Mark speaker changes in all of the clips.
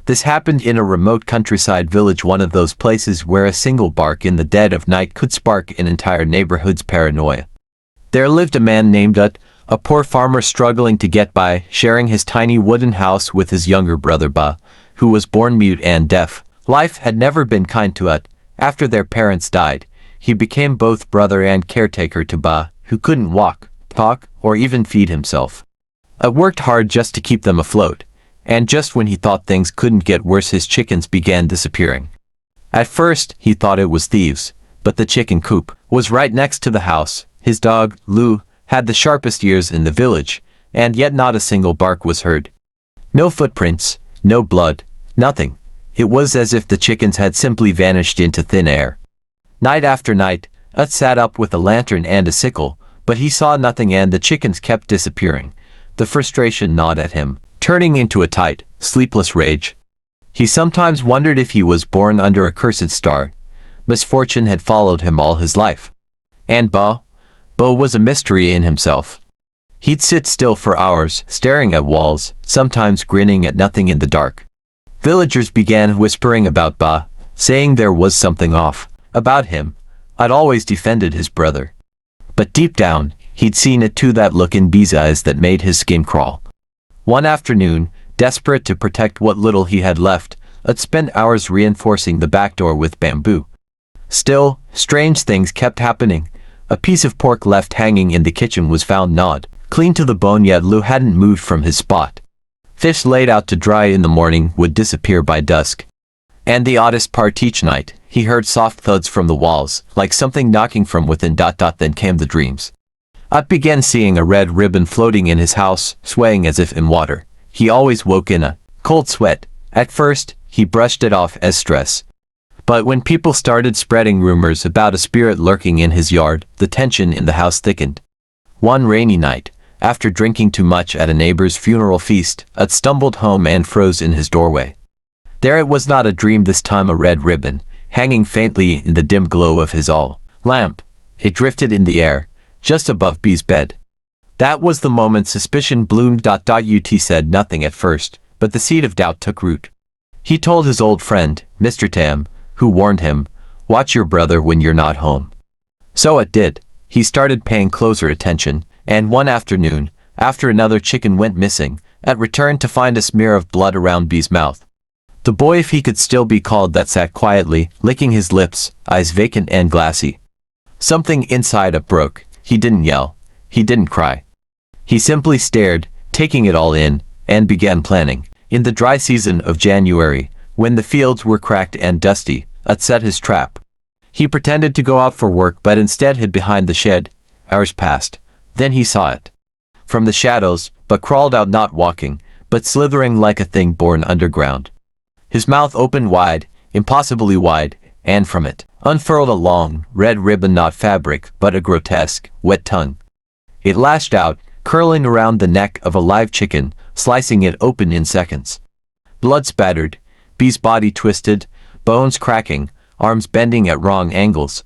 Speaker 1: This happened in a remote countryside village, one of those places where a single bark in the dead of night could spark an entire neighborhood's paranoia. There lived a man named Ut, a poor farmer struggling to get by, sharing his tiny wooden house with his younger brother Ba, who was born mute and deaf. Life had never been kind to Ut. After their parents died, he became both brother and caretaker to Ba, who couldn't walk, talk, or even feed himself. Ut worked hard just to keep them afloat, and just when he thought things couldn't get worse, his chickens began disappearing. At first, he thought it was thieves, but the chicken coop was right next to the house. His dog, Lu, had the sharpest ears in the village, and yet not a single bark was heard. No footprints, no blood, nothing. It was as if the chickens had simply vanished into thin air. Night after night, Ut sat up with a lantern and a sickle, but he saw nothing and the chickens kept disappearing. The frustration gnawed at him, turning into a tight, sleepless rage. He sometimes wondered if he was born under a cursed star. Misfortune had followed him all his life. And Ba was a mystery in himself. He'd sit still for hours, staring at walls, sometimes grinning at nothing in the dark. Villagers began whispering about Ba, saying there was something off about him. I'd always defended his brother. But deep down, he'd seen it too, that look in B's eyes that made his skin crawl. One afternoon, desperate to protect what little he had left, Ut spent hours reinforcing the back door with bamboo. Still, strange things kept happening. A piece of pork left hanging in the kitchen was found gnawed clean to the bone, yet Lu hadn't moved from his spot. Fish laid out to dry in the morning would disappear by dusk. And the oddest part, each night, he heard soft thuds from the walls, like something knocking from within. Then came the dreams. Ut began seeing a red ribbon floating in his house, swaying as if in water. He always woke in a cold sweat. At first, he brushed it off as stress. But when people started spreading rumors about a spirit lurking in his yard, the tension in the house thickened. One rainy night, after drinking too much at a neighbor's funeral feast, Ut stumbled home and froze in his doorway. There it was, not a dream this time, a red ribbon, hanging faintly in the dim glow of his oil lamp. It drifted in the air, just above B's bed. That was the moment suspicion bloomed. Ut said nothing at first, but the seed of doubt took root. He told his old friend, Mr. Tam, who warned him, watch your brother when you're not home. So Ut did. He started paying closer attention, and one afternoon, after another chicken went missing, Ut returned to find a smear of blood around B's mouth. The boy, if he could still be called that, sat quietly, licking his lips, eyes vacant and glassy. Something inside Ut broke. He didn't yell. He didn't cry. He simply stared, taking it all in, and began planning. In the dry season of January, when the fields were cracked and dusty, Ut set his trap. He pretended to go out for work, but instead hid behind the shed. Hours passed. Then he saw it. From the shadows, but crawled out, not walking, but slithering like a thing born underground. His mouth opened wide, impossibly wide, and from it unfurled a long, red ribbon, not fabric, but a grotesque, wet tongue. It lashed out, curling around the neck of a live chicken, slicing it open in seconds. Blood spattered, B's body twisted, bones cracking, arms bending at wrong angles.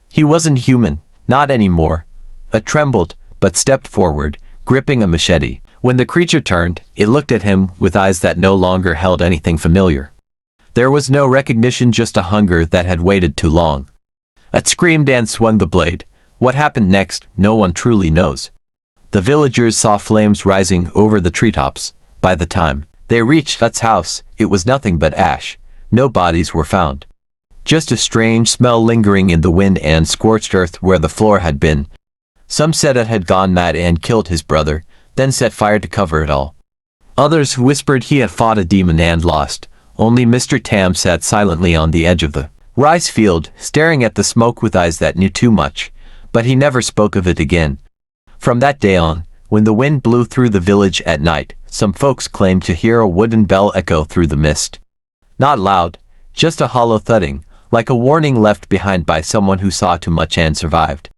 Speaker 1: He wasn't human, not anymore. Ut trembled, but stepped forward, gripping a machete. When the creature turned, it looked at him with eyes that no longer held anything familiar. There was no recognition, just a hunger that had waited too long. Ut screamed and swung the blade. What happened next, no one truly knows. The villagers saw flames rising over the treetops. By the time they reached Ut's house, it was nothing but ash. No bodies were found. Just a strange smell lingering in the wind and scorched earth where the floor had been. Some said Ut had gone mad and killed his brother, then set fire to cover it all. Others whispered he had fought a demon and lost. Only Mr. Tam sat silently on the edge of the rice field, staring at the smoke with eyes that knew too much, but he never spoke of it again. From that day on, when the wind blew through the village at night, some folks claimed to hear a wooden bell echo through the mist. Not loud, just a hollow thudding, like a warning left behind by someone who saw too much and survived.